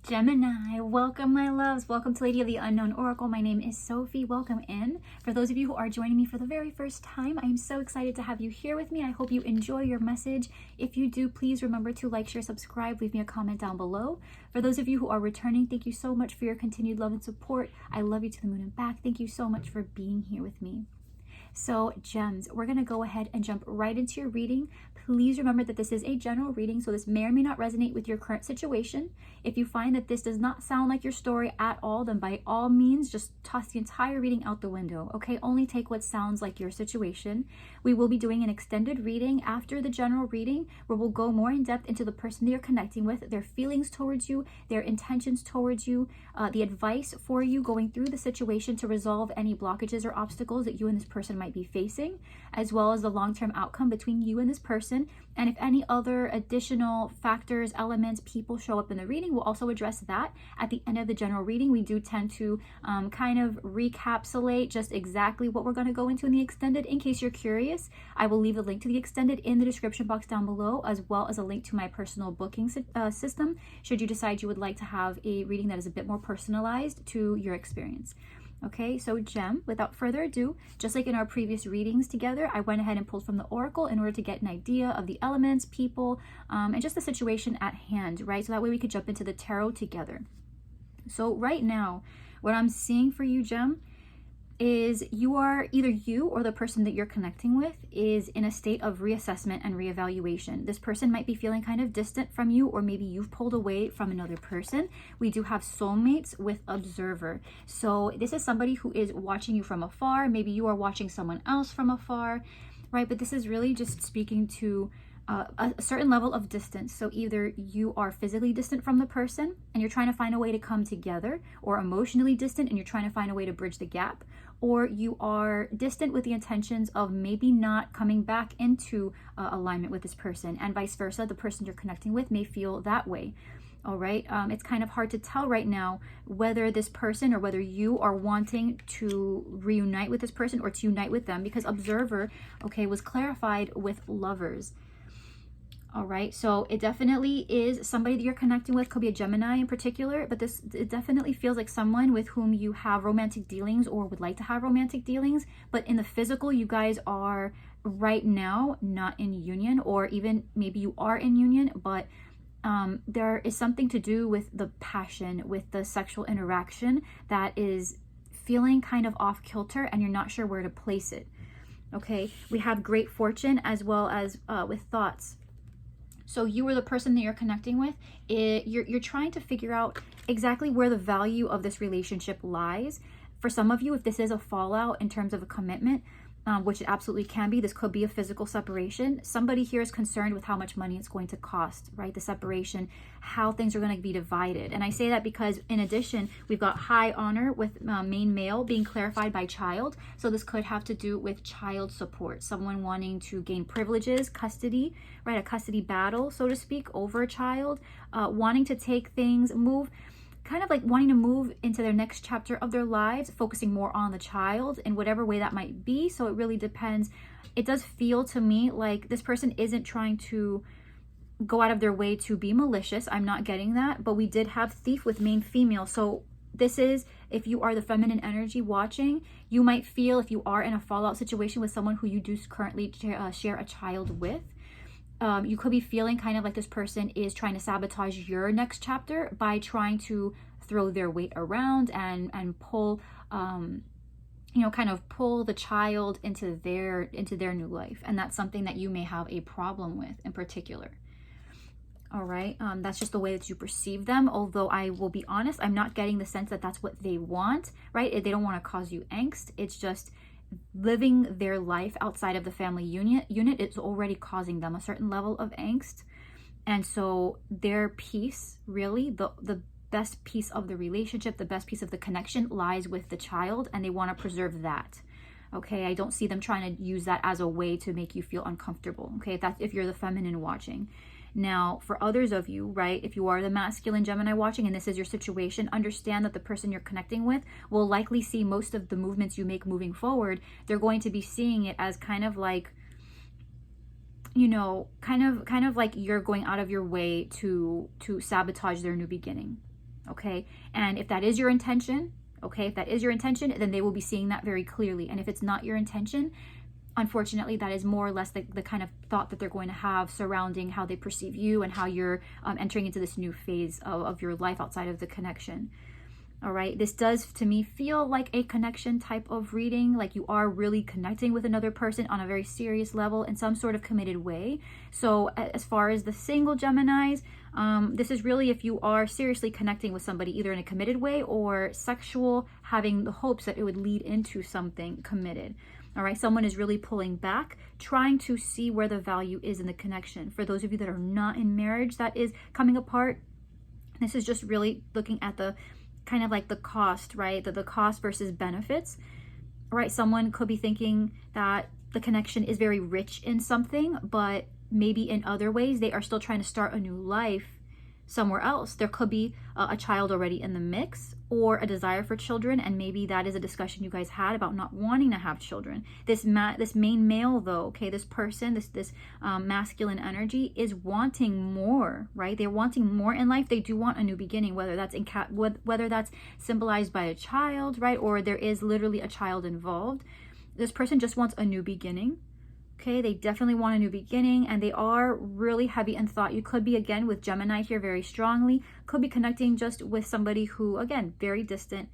Gemini, welcome my loves. Welcome to Lady of the Unknown Oracle. My name is Sophie. Welcome in. For those of you who are joining me for the very first time, I am so excited to have you here with me. I hope you enjoy your message. If you do, please remember to like, share, subscribe, leave me a comment down below. For those of you who are returning, thank you so much for your continued love and support. I love you to the moon and back. Thank you so much for being here with me. So gems, we're going to go ahead and jump right into your reading. Please remember that this is a general reading, so this may or may not resonate with your current situation. If you find that this does not sound like your story at all, then by all means, just toss the entire reading out the window, okay? Only take what sounds like your situation. We will be doing an extended reading after the general reading, where we'll go more in depth into the person that you're connecting with, their feelings towards you, their intentions towards you, the advice for you going through the situation to resolve any blockages or obstacles that you and this person might be facing, as well as the long-term outcome between you and this person. And if any other additional factors, elements, people show up in the reading, we'll also address that at the end of the general reading. We do tend to kind of recapsulate just exactly what we're going to go into in the extended. In case you're curious, I will leave the link to the extended in the description box down below, as well as a link to my personal booking system, should you decide you would like to have a reading that is a bit more personalized to your experience. Okay, so Gem, without further ado, just like in our previous readings together, I went ahead and pulled from the Oracle in order to get an idea of the elements, people, and just the situation at hand, right? So that way we could jump into the tarot together. So right now, what I'm seeing for you, Gem, is either you or the person that you're connecting with is in a state of reassessment and reevaluation. This person might be feeling kind of distant from you, or maybe you've pulled away from another person. We do have soulmates with observer. So this is somebody who is watching you from afar. Maybe you are watching someone else from afar, right? But this is really just speaking to a certain level of distance. So either you are physically distant from the person and you're trying to find a way to come together, or emotionally distant and you're trying to find a way to bridge the gap, or you are distant with the intentions of maybe not coming back into alignment with this person, and vice versa. The person you're connecting with may feel that way. All right, it's kind of hard to tell right now whether this person or whether you are wanting to reunite with this person or to unite with them, because observer, okay, was clarified with lovers. All right, so it definitely is somebody that you're connecting with. Could be a Gemini in particular, but it definitely feels like someone with whom you have romantic dealings or would like to have romantic dealings. But in the physical, you guys are right now not in union, or even maybe you are in union, but there is something to do with the passion, with the sexual interaction that is feeling kind of off kilter, and you're not sure where to place it. Okay, we have great fortune as well as with thoughts. So you or the person that you're connecting with, you're trying to figure out exactly where the value of this relationship lies. For some of you, if this is a fallout in terms of a commitment, which it absolutely can be, this could be a physical separation. Somebody here is concerned with how much money it's going to cost, right? The separation, how things are going to be divided. And I say that because in addition, we've got high honor with main male being clarified by child. So this could have to do with child support, someone wanting to gain privileges, custody, right? A custody battle, so to speak, over a child, wanting to take things, kind of like wanting to move into their next chapter of their lives, focusing more on the child in whatever way that might be. So it really depends. It does feel to me like this person isn't trying to go out of their way to be malicious. I'm not getting that, but we did have thief with main female. So this is, if you are the feminine energy watching, you might feel, if you are in a fallout situation with someone who you do currently share a child with, you could be feeling kind of like this person is trying to sabotage your next chapter by trying to throw their weight around and pull, kind of pull the child into their new life. And that's something that you may have a problem with in particular. All right, that's just the way that you perceive them. Although I will be honest, I'm not getting the sense that that's what they want, right? They don't want to cause you angst. It's just living their life outside of the family unit is already causing them a certain level of angst. And so their peace, really the best piece of the relationship, the best piece of the connection lies with the child, and they want to preserve that. Okay, I don't see them trying to use that as a way to make you feel uncomfortable. Okay, if you're the feminine watching. Now, for others of you, right, if you are the masculine Gemini watching and this is your situation, understand that the person you're connecting with will likely see most of the movements you make moving forward. They're going to be seeing it as kind of like, kind of like you're going out of your way to sabotage their new beginning. okay? And if that is your intention, okay, if that is your intention, then they will be seeing that very clearly. And if it's not your intention, unfortunately, that is more or less the kind of thought that they're going to have surrounding how they perceive you and how you're entering into this new phase of your life outside of the connection. All right, this does to me feel like a connection type of reading, like you are really connecting with another person on a very serious level in some sort of committed way. So as far as the single Geminis, this is really if you are seriously connecting with somebody either in a committed way or sexual, having the hopes that it would lead into something committed. All right, someone is really pulling back, trying to see where the value is in the connection. For those of you that are not in marriage that is coming apart, this is just really looking at the kind of like the cost, right? The cost versus benefits. All right, someone could be thinking that the connection is very rich in something, but maybe in other ways they are still trying to start a new life somewhere else. There could be a child already in the mix or a desire for children, and maybe that is a discussion you guys had about not wanting to have children. This main male though, okay, this person, this masculine energy is wanting more, right? They're wanting more in life. They do want a new beginning, whether that's whether that's symbolized by a child, right? Or there is literally a child involved. This person just wants a new beginning. Okay, they definitely want a new beginning, and they are really heavy in thought. You could be, again, with Gemini here very strongly, could be connecting just with somebody who, again, very distant,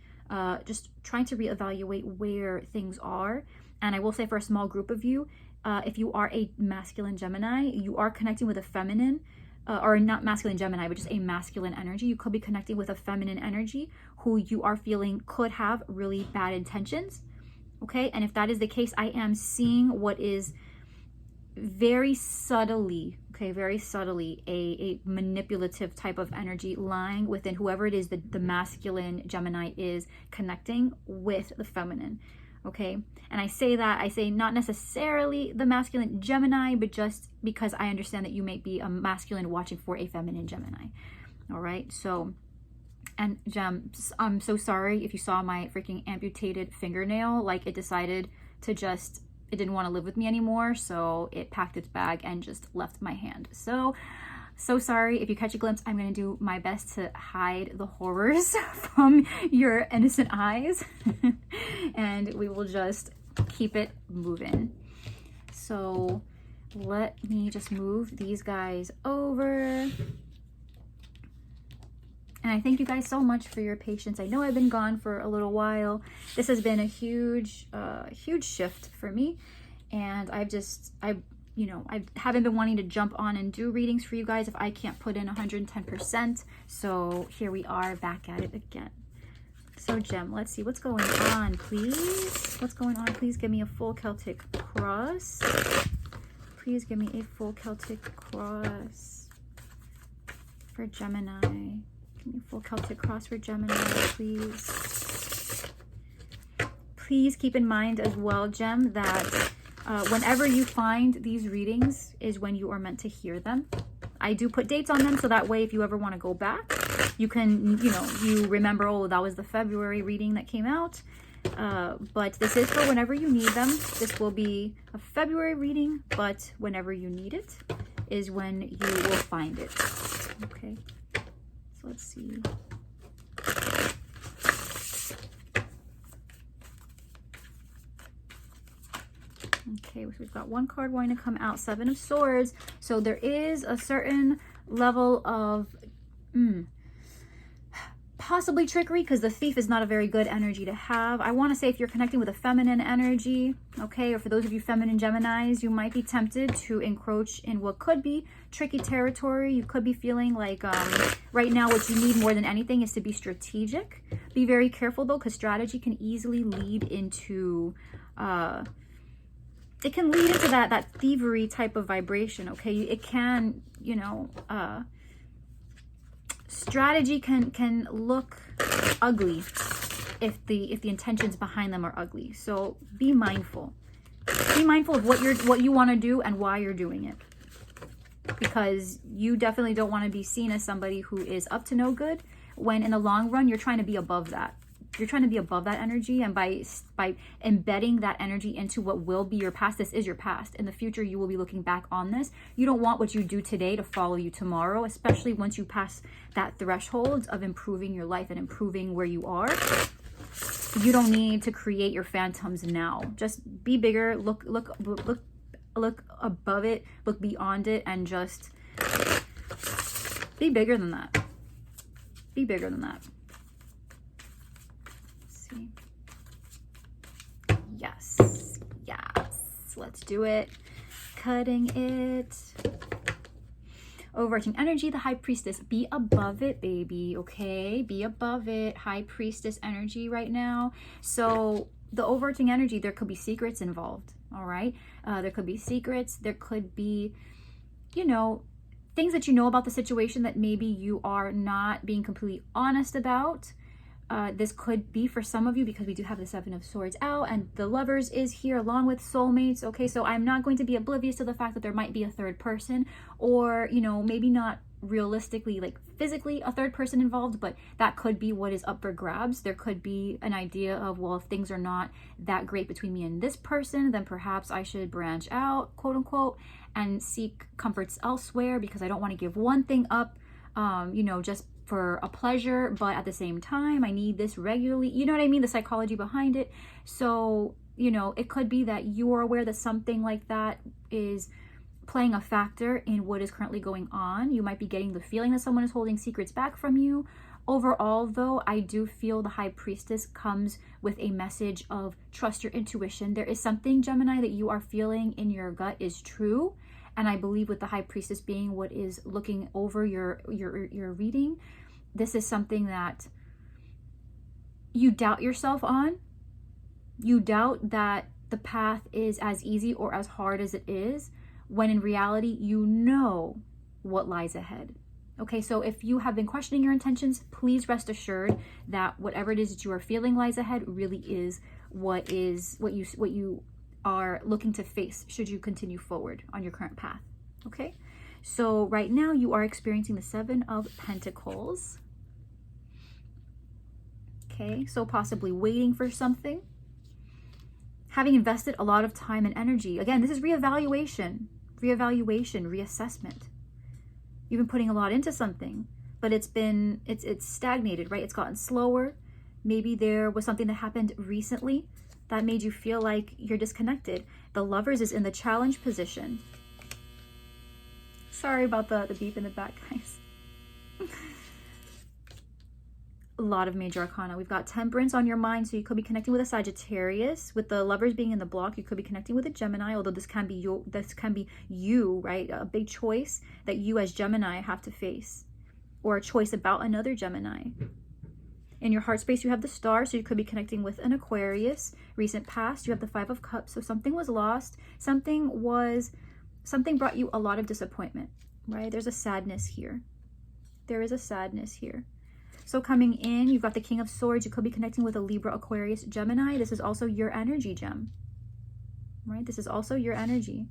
just trying to reevaluate where things are. And I will say for a small group of you, if you are a masculine Gemini, you are connecting with a feminine, or not masculine Gemini, but just a masculine energy. You could be connecting with a feminine energy who you are feeling could have really bad intentions. Okay, and if that is the case, I am seeing what is very subtly, okay, very subtly a manipulative type of energy lying within whoever it is that the masculine Gemini is connecting with the feminine. Okay, and I say not necessarily the masculine Gemini, but just because I understand that you may be a masculine watching for a feminine Gemini. All right, so, and Gem, I'm so sorry if you saw my freaking amputated fingernail. Like, it decided to just, it didn't want to live with me anymore, so it packed its bag and just left my hand. So sorry. If you catch a glimpse, I'm going to do my best to hide the horrors from your innocent eyes. And we will just keep it moving. So let me just move these guys over. And I thank you guys so much for your patience. I know I've been gone for a little while. This has been a huge shift for me. And I haven't been wanting to jump on and do readings for you guys if I can't put in 110%. So here we are back at it again. So Gem, let's see what's going on, please. What's going on? Please give me a full Celtic cross. Please give me a full Celtic cross for Gemini. Give me a full Celtic cross for Gemini, please. Please keep in mind as well, Gem, that whenever you find these readings is when you are meant to hear them. I do put dates on them, so that way if you ever want to go back, you can, you remember, oh, that was the February reading that came out. But this is for whenever you need them. This will be a February reading, but whenever you need it is when you will find it. Okay. Let's see. Okay, so we've got one card wanting to come out, Seven of Swords. So there is a certain level of possibly trickery, because the Thief is not a very good energy to have. I want to say if you're connecting with a feminine energy, okay, or for those of you feminine Geminis, you might be tempted to encroach in what could be tricky territory. You could be feeling like right now what you need more than anything is to be strategic. Be very careful though, because strategy can easily lead into it can lead into that thievery type of vibration. Okay, it can, strategy can look ugly if the intentions behind them are ugly. So be mindful. Be mindful of what you want to do and why you're doing it, because you definitely don't want to be seen as somebody who is up to no good, when in the long run you're trying to be above that. You're trying to be above that energy, and by embedding that energy into what will be your past, this is your past. In the future, you will be looking back on this. You don't want what you do today to follow you tomorrow, especially once you pass that threshold of improving your life and improving where you are. You don't need to create your phantoms now. Just be bigger, look above it, look beyond it, and just be bigger than that. Be bigger than that. Yes, let's do it. Cutting it. Overarching energy, the High Priestess. Be above it, baby, okay? Be above it. High Priestess energy right now. So the overarching energy, there could be secrets involved, all right? There could be secrets. There could be, you know, things that you know about the situation that maybe you are not being completely honest about. This could be for some of you, because we do have the Seven of Swords out, and the Lovers is here along with soulmates. Okay, so I'm not going to be oblivious to the fact that there might be a third person, or, you know, maybe not realistically, like physically a third person involved, but that could be what is up for grabs. There could be an idea of, well, if things are not that great between me and this person, then perhaps I should branch out, quote unquote, and seek comforts elsewhere, because I don't want to give one thing up, you know, just for a pleasure, but at the same time I need this regularly. You know what I mean? The psychology behind it. So, you know, it could be that you are aware that something like that is playing a factor in what is currently going on. You might be getting the feeling that someone is holding secrets back from you. Overall, though, I do feel the High Priestess comes with a message of trust your intuition. There is something, Gemini, that you are feeling in your gut is true. And I believe with the High Priestess being what is looking over your reading, this is something that you doubt yourself on. You doubt that the path is as easy or as hard as it is, when in reality, you know what lies ahead. Okay, so if you have been questioning your intentions, please rest assured that whatever it is that you are feeling lies ahead really is what you are looking to face should you continue forward on your current path. Okay, so right now you are experiencing the Seven of Pentacles. Okay, so possibly waiting for something, having invested a lot of time and energy. Again, this is reevaluation, reassessment. You've been putting a lot into something, but it's stagnated, right? It's gotten slower. Maybe there was something that happened recently that made you feel like you're disconnected. The Lovers is in the challenge position. Sorry about the beep in the back, guys. A lot of major arcana. We've got Temperance on your mind, so you could be connecting with a Sagittarius. With the Lovers being in the block, you could be connecting with a Gemini, although this can be you, right? A big choice that you as Gemini have to face, or a choice about another Gemini. In your heart space, you have the Star, so you could be connecting with an Aquarius. Recent past, you have the Five of Cups, so something was lost. Something brought you a lot of disappointment, right? There's a sadness here. There is a sadness here. So coming in, you've got the King of Swords. You could be connecting with a Libra, Aquarius, Gemini. This is also your energy, Gem, right? This is also your energy,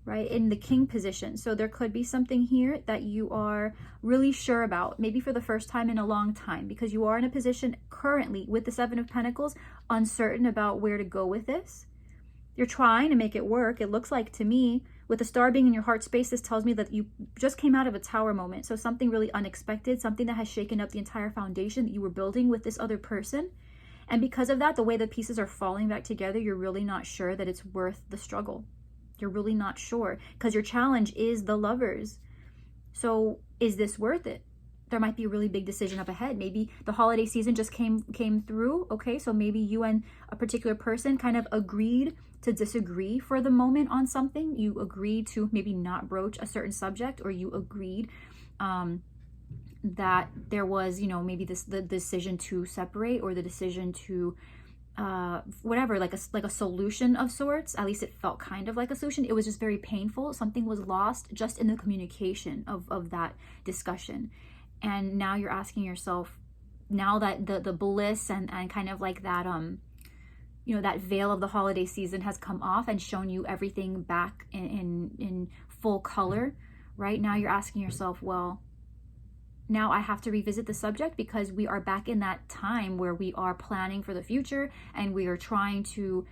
right? In the King position. So there could be something here that you are really sure about, maybe for the first time in a long time, because you are in a position currently with the Seven of Pentacles, uncertain about where to go with this. You're trying to make it work, it looks like to me. With the Star being in your heart space, this tells me that you just came out of a tower moment. So something really unexpected, something that has shaken up the entire foundation that you were building with this other person. And because of that, the way the pieces are falling back together, you're really not sure that it's worth the struggle. You're really not sure, because your challenge is the Lovers. So is this worth it? There might be a really big decision up ahead. Maybe the holiday season just came through. Okay, so maybe you and a particular person kind of agreed to disagree for the moment on something. You agreed to maybe not broach a certain subject, or you agreed that there was, you know, maybe the decision to separate, or the decision to whatever, like a solution of sorts. At least it felt kind of like a solution. It was just very painful. Something was lost just in the communication of that discussion. And now you're asking yourself, now that the bliss and kind of like that you know, that veil of the holiday season has come off and shown you everything back in full color, right? Now you're asking yourself, well, now I have to revisit the subject because we are back in that time where we are planning for the future and we are trying to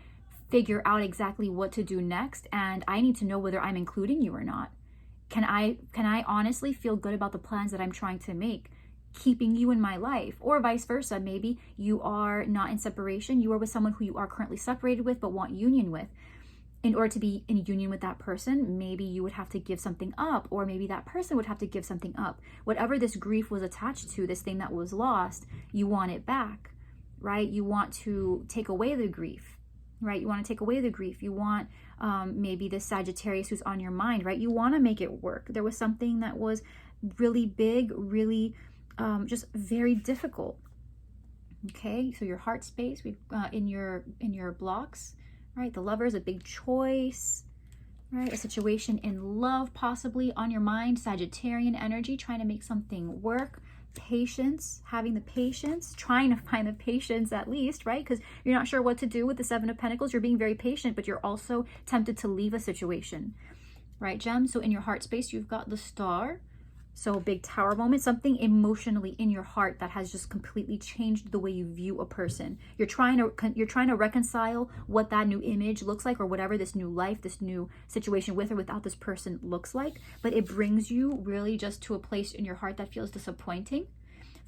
figure out exactly what to do next. And I need to know whether I'm including you or not. Can I honestly feel good about the plans that I'm trying to make, keeping you in my life? Or vice versa, maybe you are not in separation, you are with someone who you are currently separated with but want union with. In order to be in union with that person, maybe you would have to give something up, or maybe that person would have to give something up. Whatever this grief was attached to, this thing that was lost, you want it back, right? You want to take away the grief, right? You want to take away the grief. You want maybe the Sagittarius who's on your mind, right? You want to make it work. There was something that was really big, really just very difficult. Okay, so your heart space, we've in your blocks, right? The Lover is a big choice, right? A situation in love possibly on your mind. Sagittarian energy, trying to make something work. Patience, having the patience, trying to find the patience at least, right? Because you're not sure what to do with the Seven of Pentacles. You're being very patient, but you're also tempted to leave a situation, right, Gem? So in your heart space, you've got the Star. So big Tower moment, something emotionally in your heart that has just completely changed the way you view a person. You're trying to reconcile what that new image looks like, or whatever this new life, this new situation with or without this person looks like. But it brings you really just to a place in your heart that feels disappointing.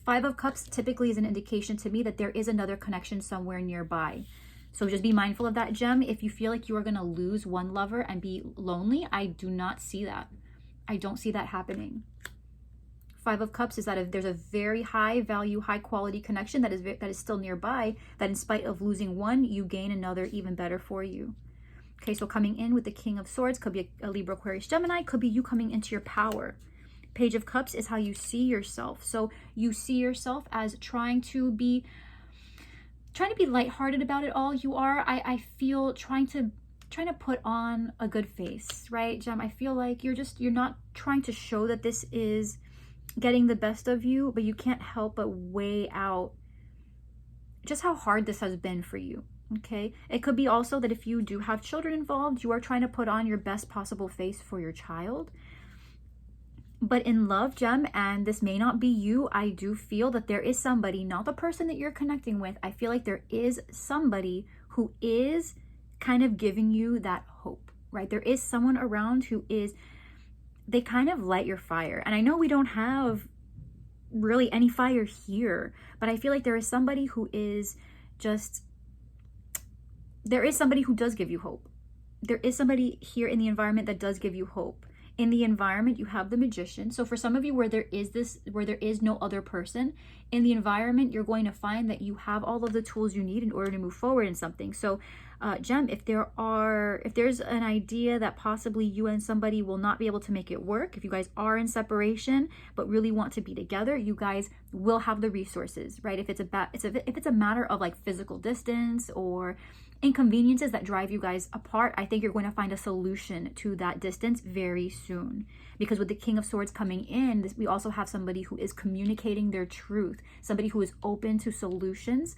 Five of Cups typically is an indication to me that there is another connection somewhere nearby. So just be mindful of that, Gem. If you feel like you are going to lose one lover and be lonely, I do not see that. I don't see that happening. Five of Cups is that if there's a very high value, high quality connection that is still nearby, that in spite of losing one, you gain another even better for you. Okay, so coming in with the King of Swords, could be a Libra, Aquarius, Gemini, could be you coming into your power. Page of Cups is how you see yourself. So you see yourself as trying to be lighthearted about it all. You are, I feel, trying to put on a good face, right, Gem? I feel like you're not trying to show that this is getting the best of you, but you can't help but weigh out just how hard this has been for you. Okay, it could be also that if you do have children involved, you are trying to put on your best possible face for your child. But in love, Gem, and this may not be you, I do feel that there is somebody, not the person that you're connecting with, I feel like there is somebody who is kind of giving you that hope, right? There is someone around who is, they kind of light your fire. And I know we don't have really any fire here, but I feel like there is somebody who is just, there is somebody who does give you hope. There is somebody here in the environment that does give you hope. In the environment, you have the Magician. So for some of you where there is no other person, in the environment, you're going to find that you have all of the tools you need in order to move forward in something. So Gem, if there's an idea that possibly you and somebody will not be able to make it work, if you guys are in separation but really want to be together, you guys will have the resources, right? If it's a matter of like physical distance or inconveniences that drive you guys apart, I think you're going to find a solution to that distance very soon. Because with the King of Swords coming in, we also have somebody who is communicating their truth, somebody who is open to solutions.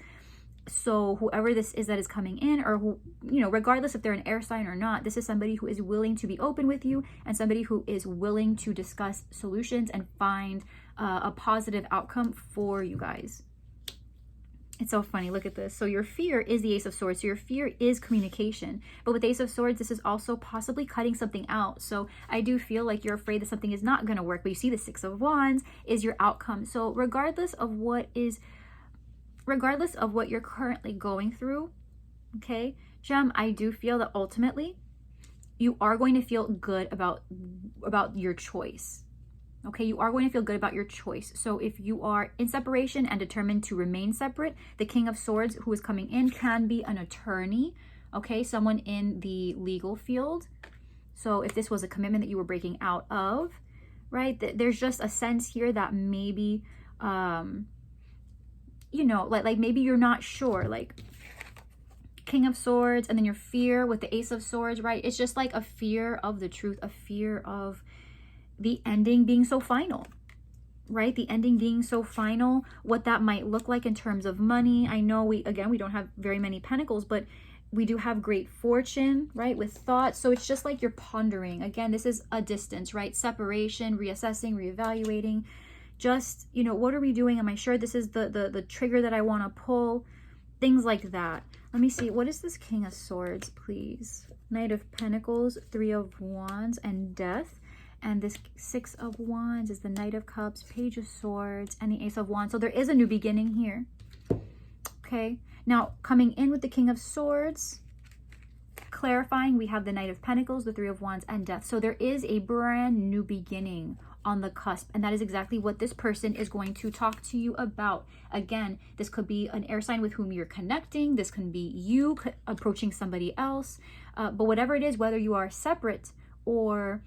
So whoever this is that is coming in, or who, regardless if they're an air sign or not, this is somebody who is willing to be open with you and somebody who is willing to discuss solutions and find a positive outcome for you guys. It's so funny. Look at this. So your fear is the Ace of Swords. So your fear is communication. But with Ace of Swords, this is also possibly cutting something out. So I do feel like you're afraid that something is not going to work. But you see the Six of Wands is your outcome. So regardless of what you're currently going through, okay, Gem, I do feel that ultimately you are going to feel good about your choice. Okay, you are going to feel good about your choice. So if you are in separation and determined to remain separate, the King of Swords who is coming in can be an attorney, okay, someone in the legal field. So if this was a commitment that you were breaking out of, right, there's just a sense here that maybe, like maybe you're not sure, like King of Swords and then your fear with the Ace of Swords, right? It's just like a fear of the truth, a fear of the ending being so final, right? The ending being so final, what that might look like in terms of money. I know we don't have very many pentacles, but we do have great fortune, right? With thoughts. So it's just like you're pondering. Again, this is a distance, right? Separation, reassessing, reevaluating, just, you know, what are we doing? Am I sure this is the trigger that I want to pull? Things like that. Let me see. What is this King of Swords, please? Knight of Pentacles, Three of Wands, and Death. And this Six of Wands is the Knight of Cups, Page of Swords, and the Ace of Wands. So there is a new beginning here. Okay. Now, coming in with the King of Swords, clarifying, we have the Knight of Pentacles, the Three of Wands, and Death. So there is a brand new beginning on the cusp, and that is exactly what this person is going to talk to you about. Again, this could be an air sign with whom you're connecting. This can be you approaching somebody else, but whatever it is, whether you are separate or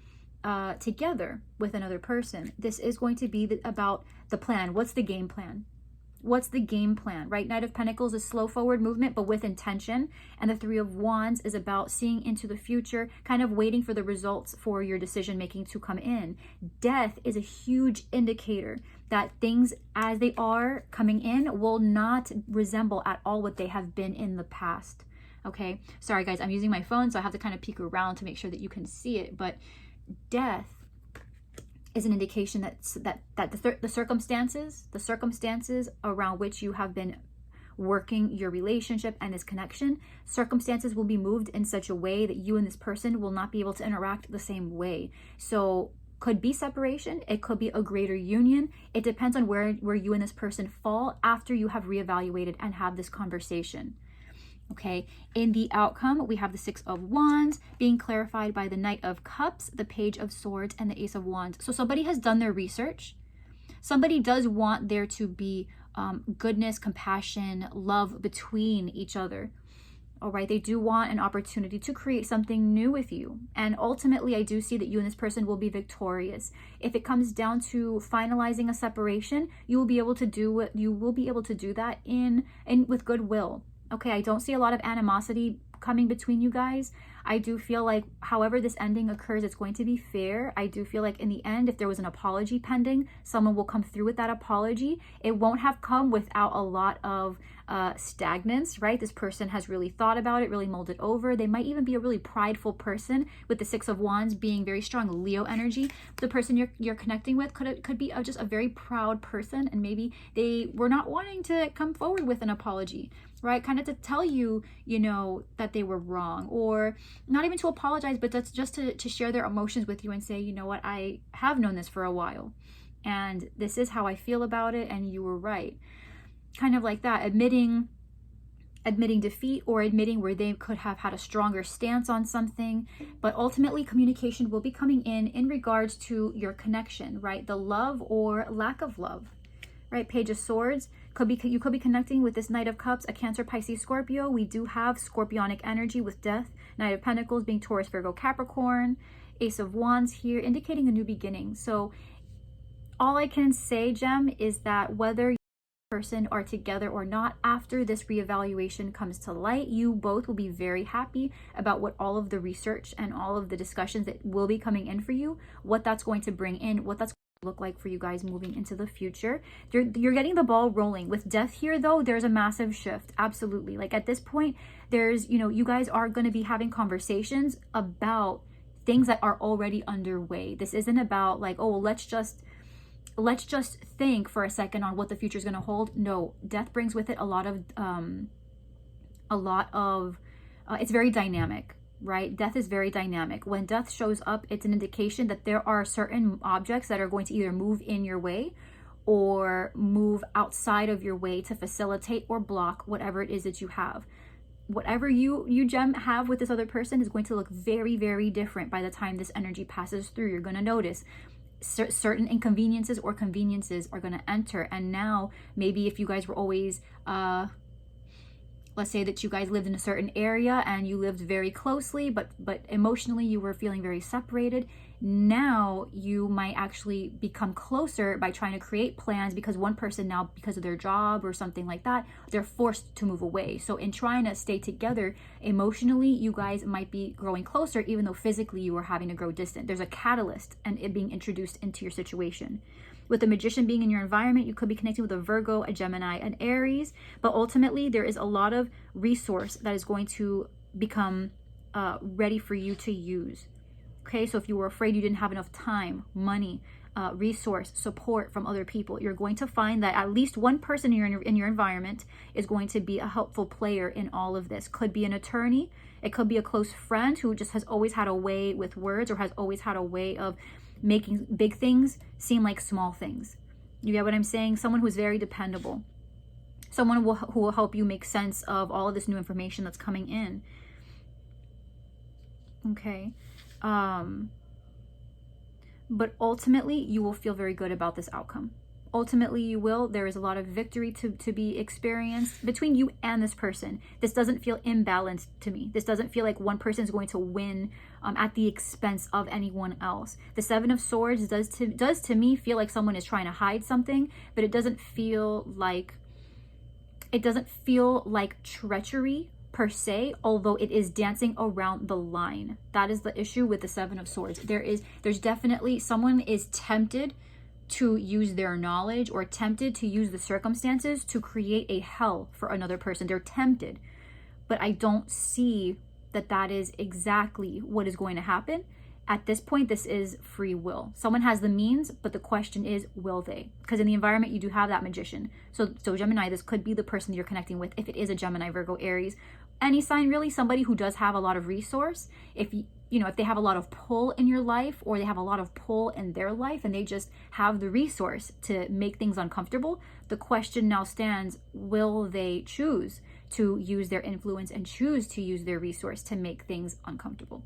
together with another person, this is going to be about the plan. What's the game plan? What's the game plan, right? Knight of Pentacles is slow forward movement, but with intention. And the Three of Wands is about seeing into the future, kind of waiting for the results for your decision making to come in. Death is a huge indicator that things as they are coming in will not resemble at all what they have been in the past. Okay, sorry guys, I'm using my phone, so I have to kind of peek around to make sure that you can see it. But death is an indication that the circumstances around which you have been working your relationship and this connection, circumstances will be moved in such a way that you and this person will not be able to interact the same way. So could be separation, it could be a greater union. It depends on where you and this person fall after you have reevaluated and have this conversation. Okay, in the outcome, we have the Six of Wands being clarified by the Knight of Cups, the Page of Swords, and the Ace of Wands. So somebody has done their research. Somebody does want there to be goodness, compassion, love between each other. All right, they do want an opportunity to create something new with you. And ultimately, I do see that you and this person will be victorious. If it comes down to finalizing a separation, you will be able to do that with goodwill. Okay, I don't see a lot of animosity coming between you guys. I do feel like however this ending occurs, it's going to be fair. I do feel like in the end, if there was an apology pending, someone will come through with that apology. It won't have come without a lot of stagnance, right? This person has really thought about it, really mulled it over. They might even be a really prideful person, with the Six of Wands being very strong Leo energy. The person you're connecting with could be just a very proud person, and maybe they were not wanting to come forward with an apology, right? Kind of to tell you, you know, that they were wrong, or not even to apologize, but that's just to share their emotions with you and say, you know what, I have known this for a while, and this is how I feel about it, and you were right. Kind of like that, admitting defeat, or admitting where they could have had a stronger stance on something. But ultimately, communication will be coming in regards to your connection, right? The love or lack of love, right? Page of Swords, you could be connecting with this Knight of Cups, a Cancer, Pisces, Scorpio. We do have scorpionic energy with Death. Knight of Pentacles being Taurus, Virgo, Capricorn. Ace of Wands here, indicating a new beginning. So all I can say, Gem, is that whether person are together or not, after this reevaluation comes to light, you both will be very happy about what all of the research and all of the discussions that will be coming in for you, what that's going to bring in, what that's going to look like for you guys moving into the future. You're getting the ball rolling. With Death here though, there's a massive shift. Absolutely. Like at this point, there's, you know, you guys are going to be having conversations about things that are already underway. This isn't about like, oh, let's just think for a second on what the future is going to hold. No, Death brings with it a lot of it's very dynamic, right? Death is very dynamic. When Death shows up, it's an indication that there are certain objects that are going to either move in your way or move outside of your way to facilitate or block whatever it is that you have. Whatever you Gem have with this other person is going to look very, very different by the time this energy passes through. You're going to notice certain inconveniences or conveniences are going to enter. And now maybe if you guys were always let's say that you guys lived in a certain area and you lived very closely, but emotionally you were feeling very separated. Now you might actually become closer by trying to create plans, because one person now, because of their job or something like that, they're forced to move away. So in trying to stay together emotionally, you guys might be growing closer, even though physically you are having to grow distant. There's a catalyst and it being introduced into your situation. With the Magician being in your environment, you could be connecting with a Virgo, a Gemini, an Aries, but ultimately there is a lot of resource that is going to become ready for you to use. Okay, so if you were afraid you didn't have enough time, money, resource, support from other people. You're going to find that at least one person in your environment is going to be a helpful player in all of this. Could be an attorney. It could be a close friend who just has always had a way with words, or has always had a way of making big things seem like small things. You get what I'm saying? Someone who's very dependable. Someone who will help you make sense of all of this new information that's coming in. Okay. But ultimately, you will feel very good about this outcome. Ultimately, you will. There is a lot of victory to be experienced between you and this person. This doesn't feel imbalanced to me. This doesn't feel like one person is going to win at the expense of anyone else. The Seven of Swords does to me feel like someone is trying to hide something, but it doesn't feel like treachery per se, although it is dancing around the line. That is the issue with the Seven of Swords. There's definitely someone is tempted to use their knowledge or tempted to use the circumstances to create a hell for another person. They're tempted, but I don't see that is exactly what is going to happen. At this point, this is free will. Someone has the means, but the question is, will they? Because in the environment, you do have that magician. So Gemini, this could be the person you're connecting with. If it is a Gemini, Virgo, Aries, any sign really, somebody who does have a lot of resource. If they have a lot of pull in your life, or they have a lot of pull in their life, and they just have the resource to make things uncomfortable, the question now stands, will they choose to use their influence and choose to use their resource to make things uncomfortable?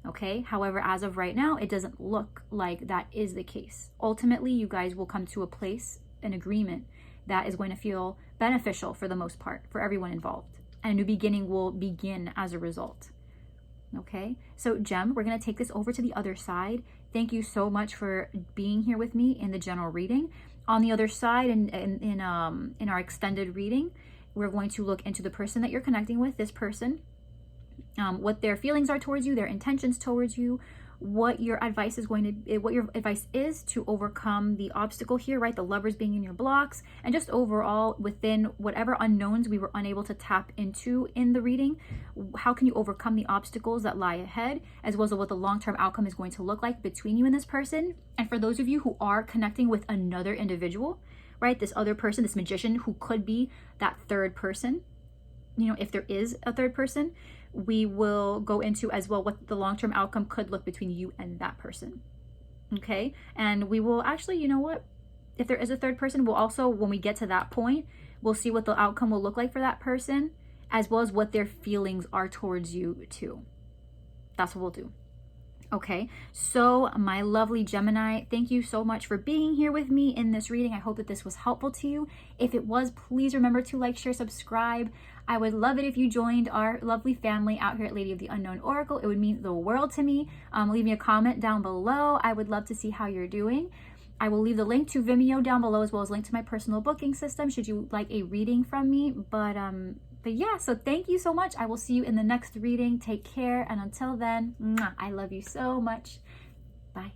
Okay. However, as of right now, it doesn't look like that is the case. Ultimately, you guys will come to a place, an agreement that is going to feel beneficial for the most part for everyone involved. And a new beginning will begin as a result. Okay. So Gem, we're going to take this over to the other side. Thank you so much for being here with me in the general reading. On the other side, in our extended reading, we're going to look into the person that you're connecting with, this person. What their feelings are towards you, their intentions towards you, what your advice is to overcome the obstacle here, right? The Lovers being in your blocks, and just overall within whatever unknowns we were unable to tap into in the reading, how can you overcome the obstacles that lie ahead, as well as what the long-term outcome is going to look like between you and this person. And for those of you who are connecting with another individual, right? This other person, this magician who could be that third person, if there is a third person, we will go into as well what the long-term outcome could look between you and that person. Okay. And we will actually, if there is a third person, we'll also, when we get to that point, we'll see what the outcome will look like for that person, as well as what their feelings are towards you too. That's what we'll do. Okay, so my lovely Gemini, thank you so much for being here with me in this reading. I hope that this was helpful to you. If it was, please remember to like, share, subscribe. I would love it if you joined our lovely family out here at Lady of the Unknown Oracle. It would mean the world to me. Leave me a comment down below. I would love to see how you're doing. I will leave the link to Vimeo down below, as well as link to my personal booking system should you like a reading from me. But yeah, so thank you so much. I will see you in the next reading. Take care. And until then, I love you so much. Bye.